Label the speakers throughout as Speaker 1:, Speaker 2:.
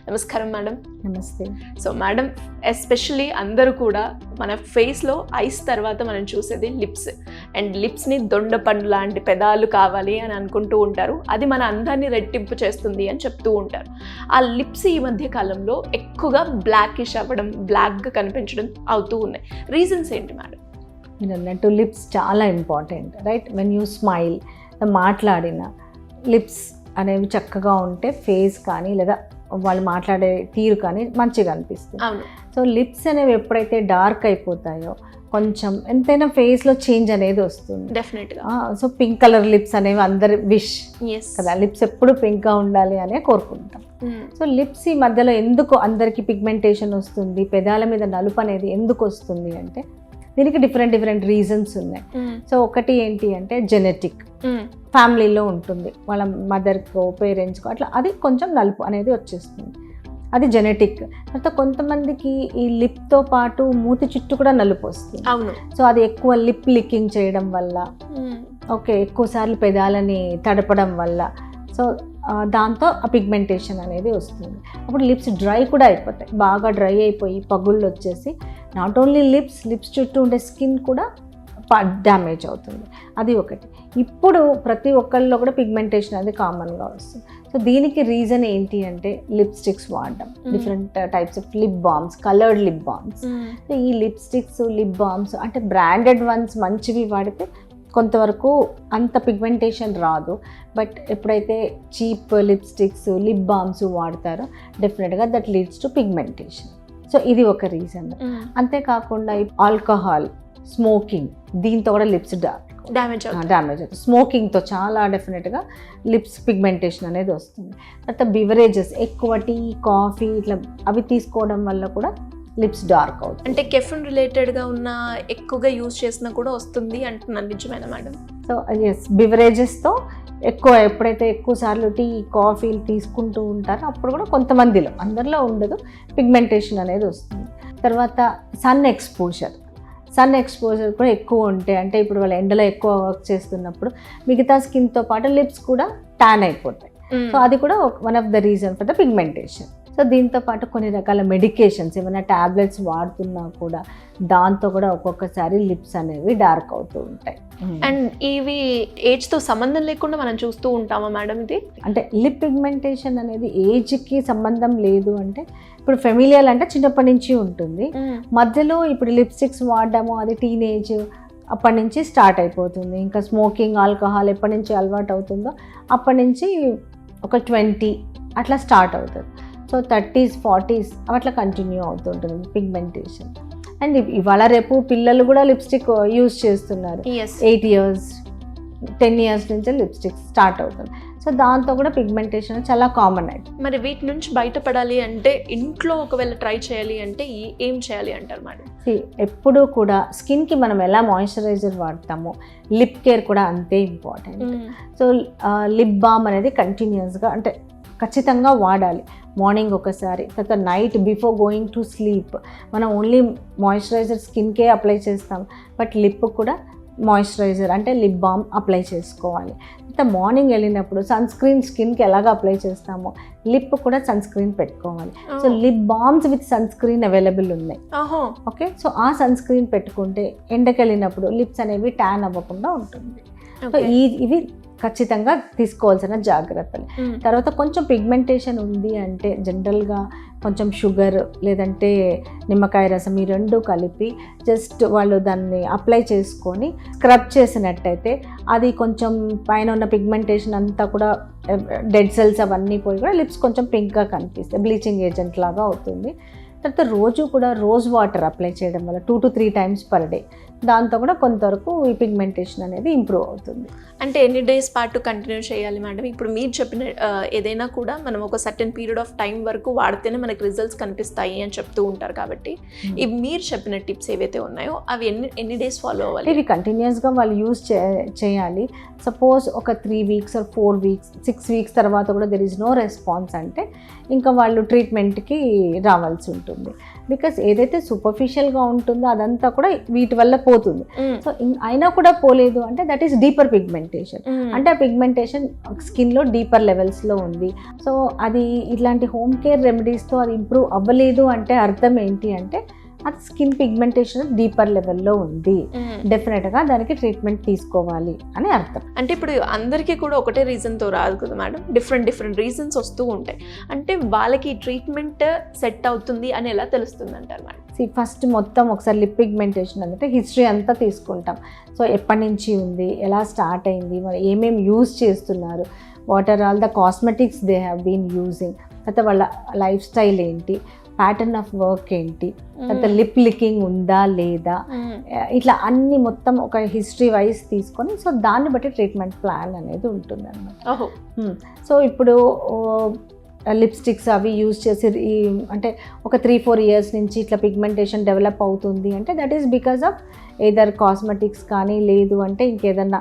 Speaker 1: నమస్కారం మేడం.
Speaker 2: నమస్తే.
Speaker 1: So madam, especially అందరూ కూడా మన ఫేస్లో ఐస్ తర్వాత మనం చూసేది లిప్స్. అండ్ లిప్స్ని దొండ పండు లాంటి పెదాలు కావాలి అని అనుకుంటూ ఉంటారు. అది మన అందాన్ని రెట్టింపు చేస్తుంది అని చెప్తూ ఉంటారు. ఆ లిప్స్ ఈ మధ్య కాలంలో ఎక్కువగా బ్లాకిష్ అవ్వడం, బ్లాక్గా కనిపించడం అవుతూ ఉన్నాయి. రీజన్స్ ఏంటి మేడం?
Speaker 2: మీరు అన్నట్టు లిప్స్ చాలా important, right? When you smile, మాట్లాడిన లిప్స్ అనేవి చక్కగా ఉంటే ఫేస్ కానీ లేదా వాళ్ళు మాట్లాడే తీరు కానీ మంచిగా అనిపిస్తుంది.
Speaker 1: అవును.
Speaker 2: సో లిప్స్ అనేవి ఎప్పుడైతే డార్క్ అయిపోతాయో కొంచెం ఎంతైనా ఫేస్లో చేంజ్ అనేది వస్తుంది.
Speaker 1: డెఫినెట్గా.
Speaker 2: సో పింక్ కలర్ లిప్స్ అనేవి అందరి విష్ కదా, లిప్స్ ఎప్పుడు పింక్గా ఉండాలి అనే కోరుకుంటాం. సో లిప్స్ ఈ మధ్యలో ఎందుకు అందరికీ పిగ్మెంటేషన్ వస్తుంది, పెదాల మీద నలుపు అనేది ఎందుకు వస్తుంది అంటే దీనికి డిఫరెంట్ రీజన్స్ ఉన్నాయి. సో ఒకటి ఏంటి అంటే జెనెటిక్, ఫ్యామిలీలో ఉంటుంది, వాళ్ళ మదర్కో పేరెంట్స్కో అట్లా అది కొంచెం నలుపు అనేది వచ్చేస్తుంది, అది జెనెటిక్. తర్వాత కొంతమందికి ఈ లిప్తో పాటు మూతి చుట్టూ కూడా నలుపు వస్తుంది.
Speaker 1: అవును.
Speaker 2: సో అది ఎక్కువ లిప్ లిక్కింగ్ చేయడం వల్ల, ఓకే, ఎక్కువసార్లు పెదాలని తడపడం వల్ల, సో దాంతో ఆ పిగ్మెంటేషన్ అనేది వస్తుంది. అప్పుడు లిప్స్ డ్రై కూడా అయిపోతాయి, బాగా డ్రై అయిపోయి పగుళ్ళు వచ్చేసి నాట్ ఓన్లీ లిప్స్ చుట్టూ ఉండే స్కిన్ కూడా డ్యామేజ్ అవుతుంది. అది ఒకటి. ఇప్పుడు ప్రతి ఒక్కళ్ళలో కూడా పిగ్మెంటేషన్ అనేది కామన్గా వస్తుంది. సో దీనికి రీజన్ ఏంటి అంటే లిప్స్టిక్స్ వాడడం, different types of lip balms, coloured lip balms. ఈ లిప్స్టిక్స్, లిప్ బామ్స్ అంటే బ్రాండెడ్ వన్స్ మంచివి వాడితే కొంతవరకు అంత పిగ్మెంటేషన్ రాదు. బట్ ఎప్పుడైతే చీప్ లిప్స్టిక్స్, లిప్ బామ్స్ వాడతారో డెఫినెట్గా that leads to pigmentation. So ఇది ఒక రీజన్. అంతేకాకుండా ఆల్కహాల్, స్మోకింగ్, దీంతో కూడా లిప్స్ డ్యామేజ్ అవుతుంది. స్మోకింగ్తో చాలా డెఫినెట్గా లిప్స్ పిగ్మెంటేషన్ అనేది వస్తుంది. తర్వాత బివరేజెస్, ఎక్కువ టీ, కాఫీ ఇట్లా అవి తీసుకోవడం వల్ల కూడా లిప్స్ డార్క్ అవుతుంది.
Speaker 1: అంటే కెఫిన్ రిలేటెడ్గా ఉన్న ఎక్కువగా యూజ్ చేసినా కూడా వస్తుంది అంటున్నాను, నిజమేనా మేడం?
Speaker 2: సో ఎస్, బివరేజెస్తో ఎప్పుడైతే ఎక్కువ సార్లు టీ, కాఫీలు తీసుకుంటూ ఉంటారో అప్పుడు కూడా కొంతమందిలో, అందరిలో ఉండదు, పిగ్మెంటేషన్ అనేది వస్తుంది. తర్వాత సన్ ఎక్స్పోజర్ కూడా ఎక్కువ ఉంటే, అంటే ఇప్పుడు వాళ్ళ ఎండలో ఎక్కువ వర్క్ చేస్తున్నప్పుడు మిగతా స్కిన్తో పాటు లిప్స్ కూడా ట్యాన్ అయిపోతాయి. సో అది కూడా one of the reason for the pigmentation. So దీంతో పాటు కొన్ని రకాల మెడికేషన్స్, ఏమైనా ట్యాబ్లెట్స్ వాడుతున్నా కూడా దాంతో కూడా ఒక్కొక్కసారి లిప్స్ అనేవి డార్క్ అవుతూ ఉంటాయి.
Speaker 1: అండ్ ఇవి ఏజ్తో సంబంధం లేకుండా మనం చూస్తూ ఉంటామా మేడం? ఇది
Speaker 2: అంటే లిప్ పిగ్మెంటేషన్ అనేది ఏజ్కి సంబంధం లేదు. అంటే ఇప్పుడు ఫెమిలియల్ అంటే చిన్నప్పటి నుంచి ఉంటుంది, మధ్యలో ఇప్పుడు లిప్స్టిక్స్ వాడడము అది టీనేజ్ అప్పటి నుంచి స్టార్ట్ అయిపోతుంది. ఇంకా స్మోకింగ్, ఆల్కహాల్ ఎప్పటి నుంచి అలవాటు అవుతుందో అప్పటి నుంచి ఒక 20 అట్లా స్టార్ట్ అవుతుంది. సో 30s, 40s అట్లా కంటిన్యూ అవుతుంటుంది పిగ్మెంటేషన్. అండ్ ఇవాళ రేపు పిల్లలు కూడా లిప్స్టిక్ యూజ్ చేస్తున్నారు. 8 years, 10 years నుంచి లిప్స్టిక్ స్టార్ట్ అవుతుంది. సో దాంతో కూడా పిగ్మెంటేషన్ చాలా కామన్ అయింది.
Speaker 1: మరి వీటి నుంచి బయటపడాలి అంటే ఇంట్లో ఒకవేళ ట్రై చేయాలి అంటే ఏం చేయాలి అంటారు మేడం?
Speaker 2: ఎప్పుడూ కూడా స్కిన్కి మనం ఎలా మాయిశ్చరైజర్ వాడతామో లిప్ కేర్ కూడా అంతే ఇంపార్టెంట్. సో లిప్ బామ్ అనేది కంటిన్యూస్గా, అంటే ఖచ్చితంగా వాడాలి. మార్నింగ్ ఒకసారి, తర్వాత night before going to sleep. మనం ఓన్లీ మాయిశ్చరైజర్ స్కిన్కే అప్లై చేస్తాం, బట్ లిప్ కూడా మాయిశ్చరైజర్ అంటే లిప్ బామ్ అప్లై చేసుకోవాలి. తర్వాత మార్నింగ్ వెళ్ళినప్పుడు సన్ స్క్రీన్ స్కిన్కి ఎలాగ అప్లై చేస్తామో లిప్ కూడా సన్ స్క్రీన్ పెట్టుకోవాలి. So lip balms with sunscreen available ఉన్నాయి. ఓకే, సో ఆ సన్ స్క్రీన్ పెట్టుకుంటే ఎండకి వెళ్ళినప్పుడు లిప్స్ అనేవి ట్యాన్ అవ్వకుండా ఉంటుంది. సో ఇవి ఖచ్చితంగా తీసుకోవాల్సిన జాగ్రత్తలు. తర్వాత కొంచెం పిగ్మెంటేషన్ ఉంది అంటే జనరల్గా కొంచెం షుగర్ లేదంటే నిమ్మకాయ రసం ఈ రెండు కలిపి జస్ట్ వాళ్ళు దాన్ని అప్లై చేసుకొని స్క్రబ్ చేసినట్టయితే అది కొంచెం పైన ఉన్న పిగ్మెంటేషన్ అంతా కూడా, డెడ్ సెల్స్ అవన్నీ పోయి కూడా లిప్స్ కొంచెం పింక్గా కనిపిస్తాయి, బ్లీచింగ్ ఏజెంట్ లాగా అవుతుంది. తర్వాత రోజు కూడా రోజ్ వాటర్ అప్లై చేయడం వల్ల 2 to 3 times per day, దాంతో కూడా కొంతవరకు ఈ పిగ్మెంటేషన్ అనేది ఇంప్రూవ్ అవుతుంది.
Speaker 1: అంటే ఎన్ని డేస్ పాటు కంటిన్యూ చేయాలి మేడం? ఇప్పుడు మీరు చెప్పిన ఏదైనా కూడా మనం ఒక సర్టెన్ పీరియడ్ ఆఫ్ టైం వరకు వాడితేనే మనకి రిజల్ట్స్ కనిపిస్తాయి అని చెప్తూ ఉంటారు. కాబట్టి ఇవి మీరు చెప్పిన టిప్స్ ఏవైతే ఉన్నాయో అవి ఎన్ని డేస్ ఫాలో అవ్వాలి?
Speaker 2: ఇవి కంటిన్యూస్గా వాళ్ళు యూజ్ చేయాలి. సపోజ్ ఒక 3 weeks or 4 weeks, 6 weeks తర్వాత కూడా దెర్ ఈజ్ నో రెస్పాన్స్ అంటే ఇంకా వాళ్ళు ట్రీట్మెంట్కి రావాల్సి ఉంటుంది. బికాస్ ఏదైతే సూపర్ఫిషియల్గా ఉంటుందో అదంతా కూడా వీటి వల్ల పోతుంది. సో అయినా కూడా పోలేదు అంటే దట్ ఈస్ డీపర్ పిగ్మెంటేషన్. అంటే ఆ పిగ్మెంటేషన్ స్కిన్లో డీపర్ లెవెల్స్లో ఉంది. సో అది ఇట్లాంటి హోమ్ కేర్ రెమెడీస్తో అది ఇంప్రూవ్ అవ్వలేదు అంటే అర్థం ఏంటి అంటే అది స్కిన్ పిగ్మెంటేషన్ డీపర్ లెవెల్లో ఉంది, డెఫినెట్గా దానికి ట్రీట్మెంట్ తీసుకోవాలి అని అర్థం.
Speaker 1: అంటే ఇప్పుడు అందరికీ కూడా ఒకటే రీజన్తో రాదు కదా మేడం, డిఫరెంట్ రీజన్స్ వస్తూ ఉంటాయి. అంటే వాళ్ళకి ట్రీట్మెంట్ సెట్ అవుతుంది అని ఎలా తెలుస్తుంది అంటారు మేడం?
Speaker 2: ఫస్ట్ మొత్తం ఒకసారి లిప్ పిగ్మెంటేషన్ అంటే హిస్టరీ అంతా తీసుకుంటాం. సో ఎప్పటి నుంచి ఉంది, ఎలా స్టార్ట్ అయింది, మరి ఏమేమి యూజ్ చేస్తున్నారు, what are all the cosmetics they have been using, తర్వాత వాళ్ళ లైఫ్ స్టైల్ ఏంటి, ప్యాటర్న్ ఆఫ్ వర్క్ ఏంటి, తర్వాత లిప్ లికింగ్ ఉందా లేదా, ఇట్లా అన్ని మొత్తం ఒక హిస్టరీ వైజ్ తీసుకొని సో దాన్ని బట్టి ట్రీట్మెంట్ ప్లాన్ అనేది ఉంటుంది అన్నమాట. సో ఇప్పుడు లిప్స్టిక్స్ అవి యూజ్ చేసి అంటే ఒక 3-4 years నుంచి ఇట్లా పిగ్మెంటేషన్ డెవలప్ అవుతుంది అంటే that is because of either cosmetics కానీ లేదు అంటే ఇంకేదన్నా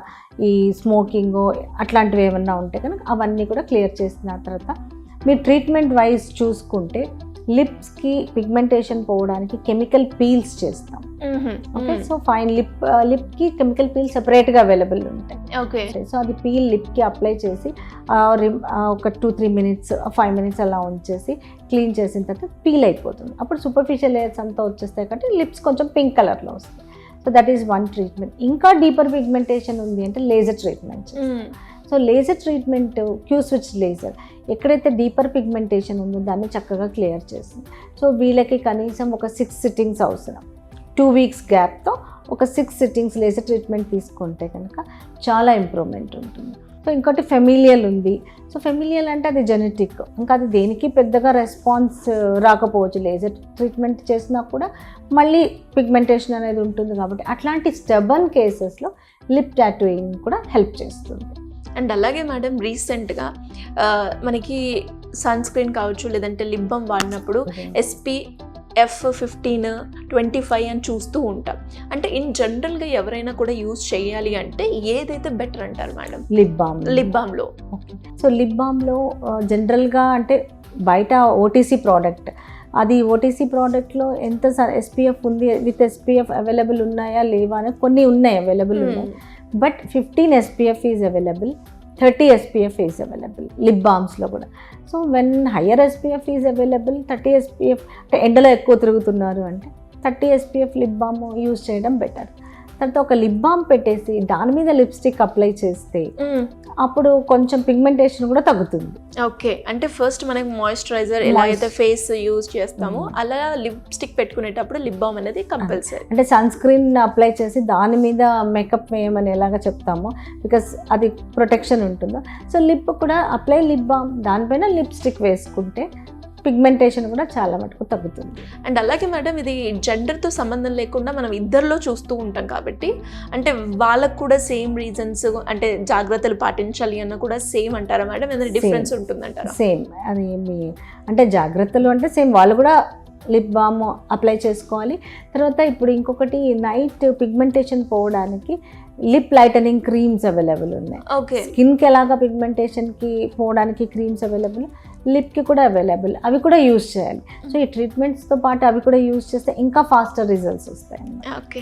Speaker 2: ఈ స్మోకింగ్ అట్లాంటివి ఏమన్నా ఉంటే కనుక అవన్నీ కూడా క్లియర్ చేసిన తర్వాత మీరు ట్రీట్మెంట్ వైజ్ చూసుకుంటే లిప్స్కి పిగ్మెంటేషన్ పోవడానికి కెమికల్ పీల్స్ చేస్తాం. ఓకే, సో ఫైన్ లిప్కి కెమికల్ పీల్ సెపరేట్గా అవైలబుల్ ఉంటాయి.
Speaker 1: ఓకే,
Speaker 2: సో అది పీల్ లిప్కి అప్లై చేసి ఒక 2-3 minutes 5 minutes అలా ఉంచేసి క్లీన్ చేసిన తర్వాత పీల్ అయిపోతుంది. అప్పుడు సూపర్ఫిషియల్ లేయర్స్ అంతా వచ్చేస్తాయి కాబట్టి లిప్స్ కొంచెం పింక్ కలర్లో వస్తాయి. So that is one treatment. ఇంకా డీపర్ పిగ్మెంటేషన్ ఉంది అంటే laser treatment. So laser treatment queue switch laser ఎక్కడైతే డీపర్ పిగ్మెంటేషన్ ఉందో దాన్ని చక్కగా క్లియర్ చేస్తుంది. సో వీళ్ళకి కనీసం ఒక 6 sittings అవసరం. 2 weeks గ్యాప్తో ఒక 6 sittings లేజర్ ట్రీట్మెంట్ తీసుకుంటే కనుక చాలా ఇంప్రూవ్మెంట్ ఉంటుంది. సో ఇంకోటి ఫెమిలియల్ ఉంది. సో ఫెమిలియల్ అంటే అది జెనెటిక్, ఇంకా అది దేనికి పెద్దగా రెస్పాన్స్ రాకపోవచ్చు. లేజర్ ట్రీట్మెంట్ చేసినా కూడా మళ్ళీ పిగ్మెంటేషన్ అనేది ఉంటుంది కాబట్టి అట్లాంటి స్టబన్ కేసెస్లో లిప్ టాటూయింగ్ కూడా హెల్ప్ చేస్తుంది.
Speaker 1: అండ్ అలాగే మేడం రీసెంట్గా మనకి సన్ స్క్రీన్ కావచ్చు లేదంటే లిప్ బామ్ వాడినప్పుడు SPF 15, 25 అని చూస్తూ ఉంటాం. అంటే ఇన్ జనరల్గా ఎవరైనా కూడా యూజ్ చేయాలి అంటే ఏదైతే బెటర్ అంటారు మేడం? లిప్ బామ్లో.
Speaker 2: ఓకే, సో లిప్ బామ్లో జనరల్గా అంటే బయట OTC ప్రోడక్ట్, అది OTC ప్రోడక్ట్లో ఎంత SPF ఉంది, విత్ SPF అవైలబుల్ ఉన్నాయా లేవా అని కొన్ని ఉన్నాయి, అవైలబుల్ ఉన్నాయి. But 15 SPF is available, 30 SPF is available lip బామ్స్లో కూడా. So when higher SPF is available, 30 SPF అంటే ఎండలో ఎక్కువ తిరుగుతున్నారు అంటే 30 SPF లిప్ బామ్ యూజ్ చేయడం బెటర్. తర్వాత ఒక లిప్ బామ్ పెట్టేసి దాని మీద లిప్స్టిక్ అప్లై చేస్తే అప్పుడు కొంచెం పిగ్మెంటేషన్ కూడా తగ్గుతుంది.
Speaker 1: ఓకే, అంటే ఫస్ట్ మనకి మాయిశ్చరైజర్ ఎలా అయితే ఫేస్ యూజ్ చేస్తామో అలా లిప్స్టిక్ పెట్టుకునేటప్పుడు లిప్ బామ్ అనేది కంపల్సరీ.
Speaker 2: అంటే సన్ స్క్రీన్ అప్లై చేసి దాని మీద మేకప్ వేయమని ఎలాగ చెప్తామో, బికాస్ అది ప్రొటెక్షన్ ఉంటుందో. సో లిప్ కూడా అప్లై లిప్ బామ్, దానిపైన లిప్స్టిక్ వేసుకుంటే పిగ్మెంటేషన్ కూడా చాలా మటుకు తగ్గుతుంది.
Speaker 1: అండ్ అలాగే మేడం ఇది జెండర్తో సంబంధం లేకుండా మనం ఇద్దరిలో చూస్తూ ఉంటాం కాబట్టి అంటే వాళ్ళకు కూడా సేమ్ రీజన్స్ అంటే జాగ్రత్తలు పాటించాలి అన్న కూడా సేమ్ అంటారా మేడం? ఏదైనా డిఫరెన్స్ ఉంటుందంటారా?
Speaker 2: సేమ్, అది ఏమి అంటే జాగ్రత్తలు అంటే సేమ్ వాళ్ళు కూడా లిప్ బామ్ అప్లై చేసుకోవాలి. తర్వాత ఇప్పుడు ఇంకొకటి నైట్ పిగ్మెంటేషన్ పోవడానికి లిప్ లైటనింగ్ క్రీమ్స్ అవైలబుల్ ఉన్నాయి.
Speaker 1: ఓకే,
Speaker 2: స్కిన్కి ఎలాగా పిగ్మెంటేషన్కి పోవడానికి క్రీమ్స్ అవైలబుల్, లిప్కి కూడా అవైలబుల్, అవి కూడా యూజ్ చేయాలి. సో ఈ ట్రీట్మెంట్స్తో పాటు అవి కూడా యూజ్ చేస్తే ఇంకా ఫాస్టర్ రిజల్ట్స్ వస్తాయి.
Speaker 1: ఓకే,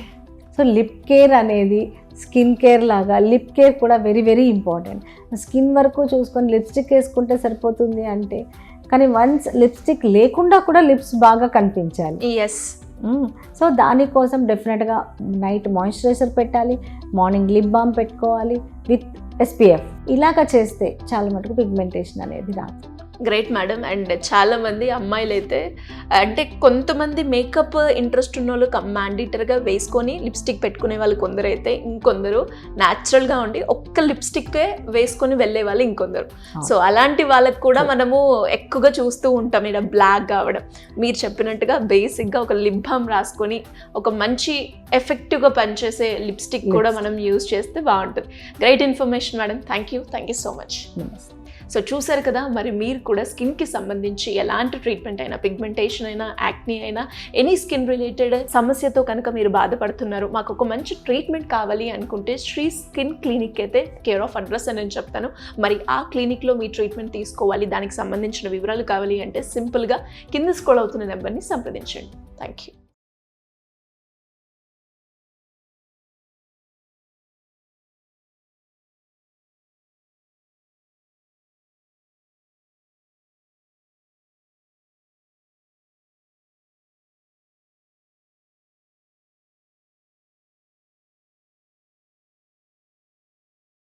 Speaker 2: సో లిప్ కేర్ అనేది స్కిన్ కేర్ లాగా లిప్ కేర్ కూడా వెరీ ఇంపార్టెంట్. స్కిన్ వరకు చూసుకొని లిప్స్టిక్ వేసుకుంటే సరిపోతుంది అంటే, కానీ వన్స్ లిప్స్టిక్ లేకుండా కూడా లిప్స్ బాగా కనిపించాలి.
Speaker 1: ఎస్,
Speaker 2: సో దానికోసం డెఫినెట్గా నైట్ మాయిశ్చరైజర్ పెట్టాలి, మార్నింగ్ లిప్ బామ్ పెట్టుకోవాలి విత్ SPF. ఇలాగ చేస్తే చాలా మటుకు పిగ్మెంటేషన్ అనేది రాదు.
Speaker 1: Great madam. అండ్ చాలామంది అమ్మాయిలు అయితే అంటే కొంతమంది మేకప్ ఇంట్రెస్ట్ ఉన్న వాళ్ళు మ్యాండేటరీగా వేసుకొని లిప్స్టిక్ పెట్టుకునే వాళ్ళు కొందరు అయితే, ఇంకొందరు న్యాచురల్గా ఉండి ఒక్క లిప్స్టిక్కే వేసుకొని వెళ్ళే వాళ్ళు ఇంకొందరు. సో అలాంటి వాళ్ళకి కూడా మనము ఎక్కువగా చూస్తూ ఉంటాం ఇక్కడ బ్లాక్ కావడం. మీరు చెప్పినట్టుగా బేసిక్గా ఒక లిప్ బామ్ రాసుకొని ఒక మంచి ఎఫెక్టివ్గా పనిచేసే లిప్స్టిక్ కూడా మనం యూజ్ చేస్తే బాగుంటుంది. Great information madam, thank you so much. So చూసారు కదా, మరి మీరు కూడా స్కిన్కి సంబంధించి ఎలాంటి ట్రీట్మెంట్ అయినా, పిగ్మెంటేషన్ అయినా, యాక్నీ అయినా, ఎనీ స్కిన్ రిలేటెడ్ సమస్యతో కనుక మీరు బాధపడుతున్నారు, మాకు ఒక మంచి ట్రీట్మెంట్ కావాలి అనుకుంటే శ్రీ స్కిన్ క్లినిక్ అయితే కేర్ ఆఫ్ అడ్రస్ అని నేను చెప్తాను. మరి ఆ క్లినిక్లో మీ ట్రీట్మెంట్ తీసుకోవాలి, దానికి సంబంధించిన వివరాలు కావాలి అంటే సింపుల్గా కింద స్క్రోల్ అవుతున్న నెంబర్ని సంప్రదించండి. Thank you.